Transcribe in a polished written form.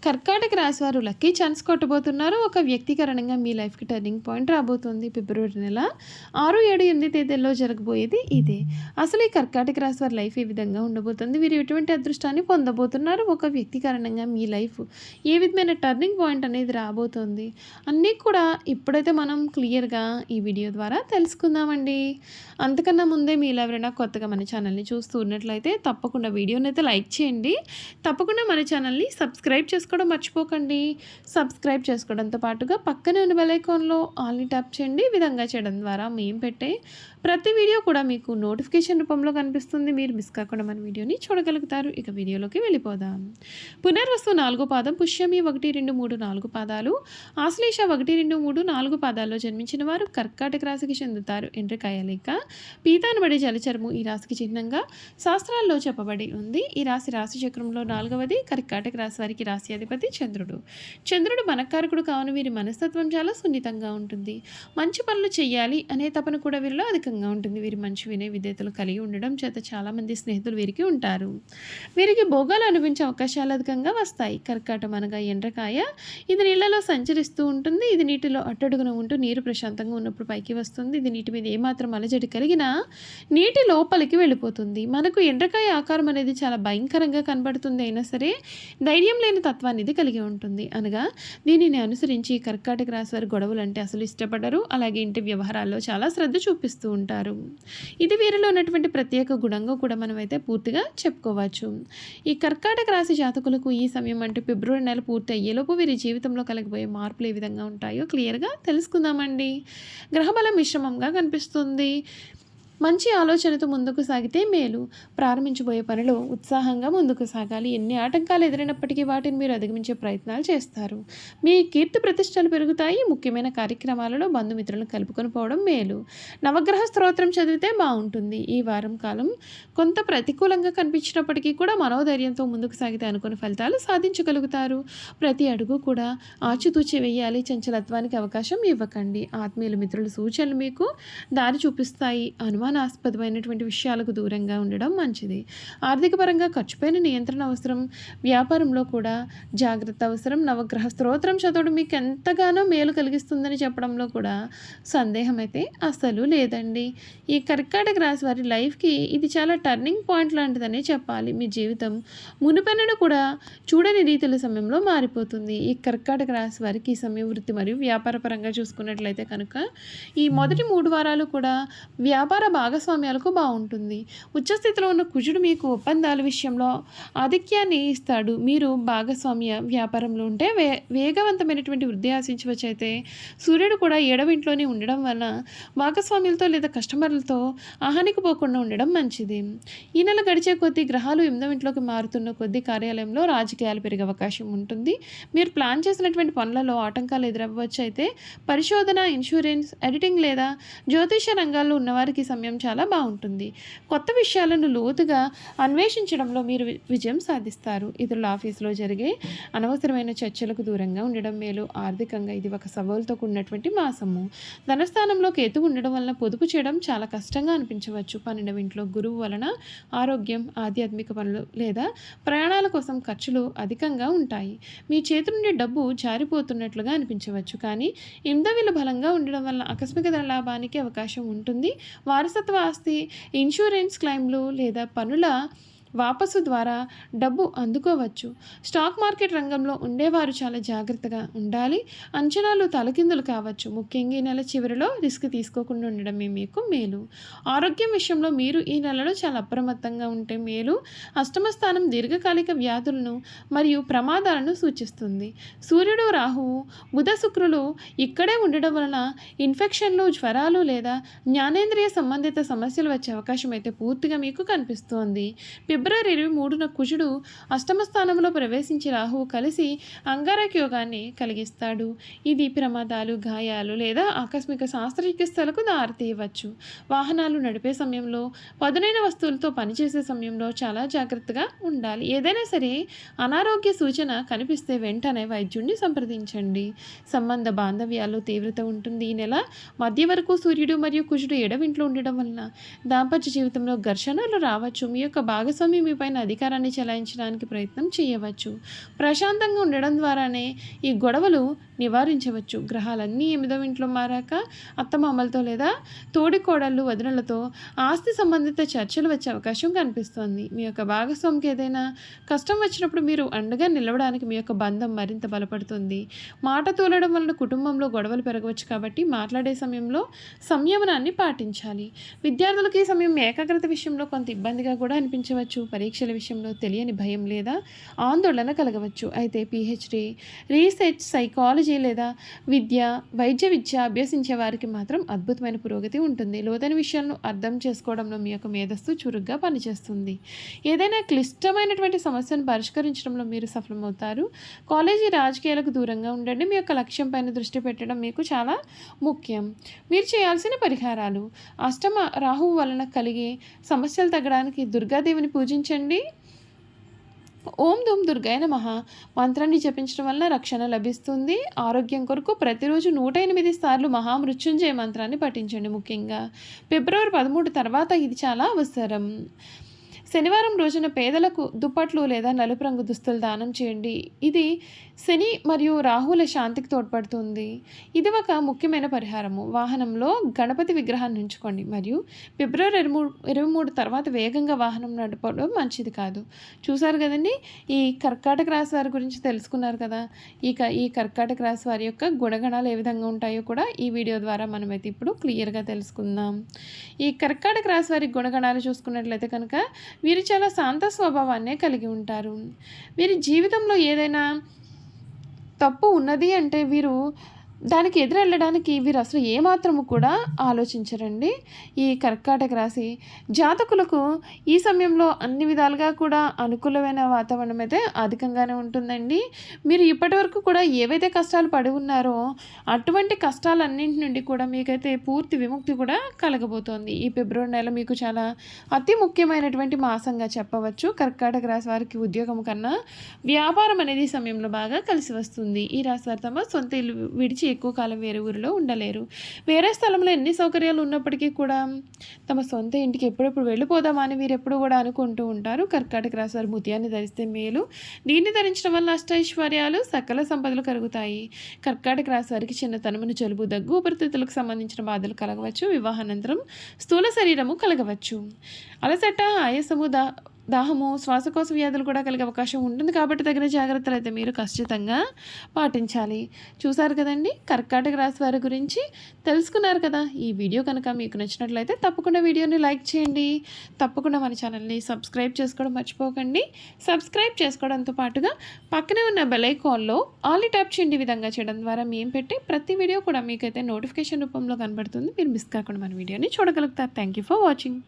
కర్కాటక రాశి వారు లక్కీ ఛాన్స్ కొట్టబోతున్నారు. ఒక వ్యక్తీకరణంగా మీ లైఫ్‌కి టర్నింగ్ పాయింట్ రాబోతుంది. ఫిబ్రవరి నెల 6, 7, 8 తేదీల్లో జరగబోయేది ఇదే. అసలు ఈ కర్కాటక రాశి వారి లైఫ్ ఏ విధంగా ఉండబోతుంది? వీరు ఎటువంటి అదృష్టాన్ని పొందబోతున్నారు? ఒక వ్యక్తీకరణంగా మీ లైఫ్ ఏ విధమైన టర్నింగ్ పాయింట్ అనేది రాబోతుంది? అన్నీ కూడా ఇప్పుడైతే మనం క్లియర్‌గా ఈ వీడియో ద్వారా తెలుసుకుందామండి. అంతకన్నా ముందే మీలో ఎవరైనా కొత్తగా మన ఛానల్‌ని చూస్తూ ఉన్నట్లయితే తప్పకుండా వీడియోనైతే లైక్ చేయండి. తప్పకుండా మన ఛానల్‌ని సబ్స్క్రైబ్ చేసుకోవడం మర్చిపోకండి. సబ్స్క్రైబ్ చేసుకోవడంతో పాటుగా పక్కనే ఉన్న బెల్ ఐకాన్‌లో ఆల్‌ని ట్యాప్ చేయండి. ఈ విధంగా చేయడం ద్వారా మేము పెట్టే ప్రతి వీడియో కూడా మీకు నోటిఫికేషన్ రూపంలో కనిపిస్తుంది. మీరు మిస్ కాకుండా మన వీడియోని చూడగలుగుతారు. ఇక వీడియోలోకి వెళ్ళిపోదాం. పునర్వసు 4 పాదం, పుష్యమి 1, 2, 3, 4 పాదాలు, ఆశ్లేష 1, 2, 3, 4 పాదాల్లో జన్మించిన వారు కర్కాటక రాశికి చెందుతారు. ఎండ్రకాయ లేక పీతానబడి జలచరము ఈ రాశికి చిహ్నంగా శాస్త్రాల్లో చెప్పబడి ఉంది. ఈ రాశి చక్రంలో 4వది. కర్కాటక రాశి వారికి రాశి అధిపతి చంద్రుడు. చంద్రుడు మనకారకుడు కావున వీరి మనస్తత్వం చాలా సున్నితంగా ఉంటుంది. మంచి పనులు చేయాలి అనే తపన కూడా వీరిలో అధికంగా ఉంటుంది. వీరి మంచి వినయ విధేయతలు కలిగి ఉండడం చేత చాలామంది స్నేహితులు వీరికి ఉంటారు. వీరికి భోగాలు అనుభవించే అవకాశాలు అధికంగా వస్తాయి. కర్కాటం అనగా ఎండ్రకాయ. ఇది నీళ్లలో సంచరిస్తూ ఉంటుంది. ఇది నీటిలో అట్టడుగున ఉంటూ నీరు ప్రశాంతంగా ఉన్నప్పుడు పైకి వస్తుంది. ఇది నీటి మీద ఏమాత్రం అలజడి కలిగినా నీటి లోపలికి వెళ్ళిపోతుంది. మనకు ఎండ్రకాయ ఆకారం అనేది చాలా భయంకరంగా కనబడుతుంది. అయినా సరే ధైర్యం లేని తత్వాన్ని ఇది కలిగి ఉంటుంది. అనగా దీనిని అనుసరించి కర్కాటక రాశి వారి గొడవలు అంటే అసలు ఇష్టపడరు. అలాగే ఇంటి వ్యవహారాల్లో చాలా శ్రద్ధ చూపిస్తూ ఉంటారు. ఇది వీరిలో ఉన్నటువంటి ప్రత్యేక గుణంగా కూడా మనమైతే పూర్తిగా చెప్పుకోవచ్చు. ఈ కర్కాటక రాశి జాతకులకు ఈ సమయం అంటే ఫిబ్రవరి నెల పూర్తి అయ్యేలోపు వీరి జీవితంలో కలగబోయే మార్పులు ఏ విధంగా ఉంటాయో క్లియర్గా తెలుసుకుందామండి. గ్రహబలం మిశ్రమంగా కనిపిస్తుంది. మంచి ఆలోచనతో ముందుకు సాగితే మేలు. ప్రారంభించబోయే పనిలో ఉత్సాహంగా ముందుకు సాగాలి. ఎన్ని ఆటంకాలు ఎదురైనప్పటికీ వాటిని మీరు అధిగమించే ప్రయత్నాలు చేస్తారు. మీ కీర్తి ప్రతిష్టలు పెరుగుతాయి. ముఖ్యమైన కార్యక్రమాలలో బంధుమిత్రులను కలుపుకొని పోవడం మేలు. నవగ్రహ స్తోత్రం చదివితే బాగుంటుంది. ఈ వారం కాలం కొంత ప్రతికూలంగా కనిపించినప్పటికీ కూడా మనోధైర్యంతో ముందుకు సాగితే అనుకున్న ఫలితాలు సాధించగలుగుతారు. ప్రతి అడుగు కూడా ఆచితూచి వేయాలి. చంచలత్వానికి అవకాశం ఇవ్వకండి. ఆత్మీయుల మిత్రుల సూచనలు మీకు దారి చూపిస్తాయి. అనుమానాస్పదమైనటువంటి విషయాలకు దూరంగా ఉండడం మంచిది. ఆర్థిక పరంగా ఖర్చుపైన నియంత్రణ అవసరం. వ్యాపారంలో కూడా జాగ్రత్త అవసరం. నవగ్రహ స్తోత్రం చదవడం మీకు ఎంతగానో మేలు కలిగిస్తుందని చెప్పడంలో కూడా సందేహం అయితే అస్సలు లేదండి. ఈ కర్కాటక రాశి వారి లైఫ్కి ఇది చాలా టర్నింగ్ పాయింట్ లాంటిదని చెప్పాలి. మీ జీవితం మునుపెన్నడూ కూడా చూడని రీతిల సమయంలో మారిపోతుంది. ఈ కర్కాటక రాశి వారికి ఈ సమయం వృత్తి మరియు వ్యాపార పరంగా చూసుకున్నట్లయితే కనుక ఈ మొదటి 3 వారాలు కూడా వ్యాపార భాగస్వామ్యాలకు బాగుంటుంది. ఉచ్చస్థితిలో ఉన్న కుజుడు మీకు ఒప్పందాల విషయంలో ఆధిక్యాన్ని ఇస్తాడు. మీరు భాగస్వామ్య వ్యాపారంలో ఉంటే వేగవంతమైనటువంటి వృద్ధి ఆశించవచ్చు. అయితే సూర్యుడు కూడా 7వ ఇంట్లోనే ఉండడం వలన భాగస్వామ్యులతో లేదా కస్టమర్లతో ఆహానికి పోకుండా ఉండడం మంచిది. ఈ నెల గడిచే కొద్దీ గ్రహాలు 8వ ఇంట్లోకి మారుతున్న కొద్దీ కార్యాలయంలో రాజకీయాలు పెరిగే అవకాశం ఉంటుంది. మీరు ప్లాన్ చేసినటువంటి పనులలో ఆటంకాలు ఎదురవ్వచ్చు. అయితే పరిశోధన, ఇన్సూరెన్స్, ఎడిటింగ్ లేదా జ్యోతిష రంగాల్లో ఉన్నవారికి సమయం చాలా బాగుంటుంది. కొత్త విషయాలను లోతుగా అన్వేషించడంలో మీరు విజయం సాధిస్తారు. ఇతరుల ఆఫీసులో జరిగే అనవసరమైన చర్చలకు దూరంగా ఉండడం మేలు. ఆర్థికంగా ఇది ఒక సవాలుతో కూడినటువంటి మాసము. ధనస్థానంలో కేతు ఉండడం వలన పొదుపు చేయడం చాలా కష్టంగా అనిపించవచ్చు. 12వ ఇంట్లో గురువు వలన ఆరోగ్యం, ఆధ్యాత్మిక పనులు లేదా ప్రయాణాల కోసం ఖర్చులు అధికంగా ఉంటాయి. మీ చేతి నుండి డబ్బు జారిపోతున్నట్లుగా అనిపించవచ్చు. కానీ 8వ బలంగా ఉండడం వలన ఆకస్మిక ధన లాభానికి అవకాశం ఉంటుంది. వారసత్వ ఆస్తి, ఇన్సూరెన్స్ క్లెయిమ్లు లేదా పనుల వాపసు ద్వారా డబ్బు అందుకోవచ్చు. స్టాక్ మార్కెట్ రంగంలో ఉండేవారు చాలా జాగ్రత్తగా ఉండాలి. అంచనాలు తలకిందులు కావచ్చు. ముఖ్యంగా ఈ నెల చివరిలో రిస్క్ తీసుకోకుండా ఉండడమే మీకు మేలు. ఆరోగ్యం విషయంలో మీరు ఈ నెలలో చాలా అప్రమత్తంగా ఉంటే మేలు. అష్టమ స్థానం దీర్ఘకాలిక వ్యాధులను మరియు ప్రమాదాలను సూచిస్తుంది. సూర్యుడు, రాహువు, బుధ, శుక్రులు ఇక్కడే ఉండడం వలన ఇన్ఫెక్షన్లు, జ్వరాలు లేదా జ్ఞానేంద్రియ సంబంధిత సమస్యలు వచ్చే అవకాశం అయితే పూర్తిగా మీకు కనిపిస్తోంది. ఫిబ్రవరి 23న కుజుడు అష్టమ స్థానంలో ప్రవేశించి రాహువు కలిసి అంగారక యోగాన్ని కలిగిస్తాడు. ఇది ప్రమాదాలు, గాయాలు లేదా ఆకస్మిక శస్త్రచికిత్సలకు దారితీయవచ్చు. వాహనాలు నడిపే సమయంలో, పదునైన వస్తువులతో పనిచేసే సమయంలో చాలా జాగ్రత్తగా ఉండాలి. ఏదైనా సరే అనారోగ్య సూచన కనిపిస్తే వెంటనే వైద్యుడిని సంప్రదించండి. సంబంధ బాంధవ్యాల్లో తీవ్రత ఉంటుంది. ఈ నెల మధ్య వరకు సూర్యుడు మరియు కుజుడు 7వ ఇంట్లో ఉండడం వలన దాంపత్య జీవితంలో ఘర్షణలు రావచ్చు. మీ యొక్క భాగస్వామి నమ్మి మీ పైన అధికారాన్ని చెలాయించడానికి ప్రయత్నం చేయవచ్చు. ప్రశాంతంగా ఉండడం ద్వారానే ఈ గొడవలు నివారించవచ్చు. గ్రహాలన్నీ 8వ ఇంట్లో మారాక అత్తమామలతో లేదా తోడి కోడళ్ళు వదినలతో ఆస్తి సంబంధిత చర్చలు వచ్చే అవకాశం కనిపిస్తోంది. మీ యొక్క భాగస్వామికి ఏదైనా కష్టం వచ్చినప్పుడు మీరు అండగా నిలవడానికి మీ యొక్క బంధం మరింత బలపడుతుంది. మాట తూలడం వలన కుటుంబంలో గొడవలు పెరగవచ్చు కాబట్టి మాట్లాడే సమయంలో సంయమనాన్ని పాటించాలి. విద్యార్థులకి ఈ సమయం ఏకాగ్రత విషయంలో కొంత ఇబ్బందిగా కూడా అనిపించవచ్చు. పరీక్షల విషయంలో తెలియని భయం లేదా ఆందోళన కలగవచ్చు. అయితే పిహెచ్డి, రీసెర్చ్, సైకాలజీ లేదా వైద్య విద్య అభ్యసించే వారికి మాత్రం అద్భుతమైన పురోగతి ఉంటుంది. లోతైన విషయాలను అర్థం చేసుకోవడంలో మీ యొక్క మేధస్సు చురుగ్గా పనిచేస్తుంది. ఏదైనా క్లిష్టమైనటువంటి సమస్యను పరిష్కరించడంలో మీరు సఫలమవుతారు. కాలేజీ రాజకీయాలకు దూరంగా ఉండండి. మీ యొక్క లక్ష్యం పైన దృష్టి పెట్టడం మీకు చాలా ముఖ్యం. మీరు చేయాల్సిన పరిహారాలు: అష్టమ రాహువు వలన కలిగే సమస్యలు తగ్గడానికి దుర్గాదేవిని పూజించండి. ఓం దుమ్ దుర్గాయ నమః మంత్రాన్ని జపించడం వల్ల రక్షణ లభిస్తుంది. ఆరోగ్యం కొరకు ప్రతిరోజు 108 సార్లు మహామృత్యుంజయ మంత్రాన్ని పఠించండి. ముఖ్యంగా ఫిబ్రవరి 13 తర్వాత ఇది చాలా అవసరం. శనివారం రోజున పేదలకు దుప్పట్లు లేదా నలుపు రంగు దుస్తులు దానం చేయండి. ఇది శని మరియు రాహుల శాంతికి తోడ్పడుతుంది. ఇది ఒక ముఖ్యమైన పరిహారము. వాహనంలో గణపతి విగ్రహాన్ని ఉంచుకోండి మరియు ఫిబ్రవరి 23 తర్వాత వేగంగా వాహనం నడపడం మంచిది కాదు. చూసారు కదండి, ఈ కర్కాటక రాశి వారి గురించి తెలుసుకున్నారు కదా. ఈ కర్కాటక రాశి వారి యొక్క గుణగణాలు ఏ విధంగా ఉంటాయో కూడా ఈ వీడియో ద్వారా మనమైతే ఇప్పుడు క్లియర్గా తెలుసుకుందాం. ఈ కర్కాటక రాశి వారి గుణగణాలు చూసుకున్నట్లయితే కనుక వీరు చాలా శాంత స్వభావాన్నే కలిగి ఉంటారు. వీరి జీవితంలో ఏదైనా తప్పు ఉన్నది అంటే దానికి ఎదురెళ్ళడానికి వీరు అసలు ఏమాత్రము కూడా ఆలోచించరండి. ఈ కర్కాటక రాశి జాతకులకు ఈ సమయంలో అన్ని విధాలుగా కూడా అనుకూలమైన వాతావరణం అయితే అధికంగానే ఉంటుందండి. మీరు ఇప్పటివరకు కూడా ఏవైతే కష్టాలు పడి ఉన్నారో అటువంటి కష్టాలన్నింటి నుండి కూడా మీకైతే పూర్తి విముక్తి కూడా కలగబోతోంది. ఈ ఫిబ్రవరి నెల మీకు చాలా అతి ముఖ్యమైనటువంటి మాసంగా చెప్పవచ్చు. కర్కాటక రాశి వారికి ఉద్యోగం కన్నా వ్యాపారం అనేది ఈ సమయంలో బాగా కలిసి వస్తుంది. ఈ రాశి వారు తమ సొంత ఇల్లు విడిచి ఎక్కువ కాలం వేరే ఊరిలో ఉండలేరు. వేరే స్థలంలో ఎన్ని సౌకర్యాలు ఉన్నప్పటికీ కూడా తమ సొంత ఇంటికి ఎప్పుడెప్పుడు వెళ్ళిపోదామా అని వీరు ఎప్పుడు కూడా అనుకుంటూ ఉంటారు. కర్కాటక రాశి వారు ముత్యాన్ని ధరిస్తే మేలు. దీన్ని ధరించడం వల్ల అష్టైశ్వర్యాలు, సకల సంపదలు కలుగుతాయి. కర్కాటక రాశి వారికి చిన్నతనమును, జలుబు, దగ్గు, ఊపిరితిత్తులకు సంబంధించిన బాధలు కలగవచ్చు. వివాహానంతరం స్థూల శరీరము కలగవచ్చు. అలసట, ఆయాసము, దాహము, శ్వాసకోశ వ్యాధులు కూడా కలిగే అవకాశం ఉంటుంది. కాబట్టి తగిన జాగ్రత్తలు అయితే మీరు ఖచ్చితంగా పాటించాలి. చూసారు కదండి, కర్కాటక రాశి వారి గురించి తెలుసుకున్నారు కదా. ఈ వీడియో కనుక మీకు నచ్చినట్లయితే తప్పకుండా వీడియోని లైక్ చేయండి. తప్పకుండా మన ఛానల్ని సబ్స్క్రైబ్ చేసుకోవడం మర్చిపోకండి. సబ్స్క్రైబ్ చేసుకోవడంతో పాటుగా పక్కనే ఉన్న బెల్ ఐకాన్లో ఆల్ ట్యాప్ చేయండి. విధంగా చేయడం ద్వారా మేము పెట్టే ప్రతి వీడియో కూడా మీకైతే నోటిఫికేషన్ రూపంలో కనబడుతుంది. మీరు మిస్ కాకుండా మన వీడియోని చూడగలుగుతారు. Thank you for watching.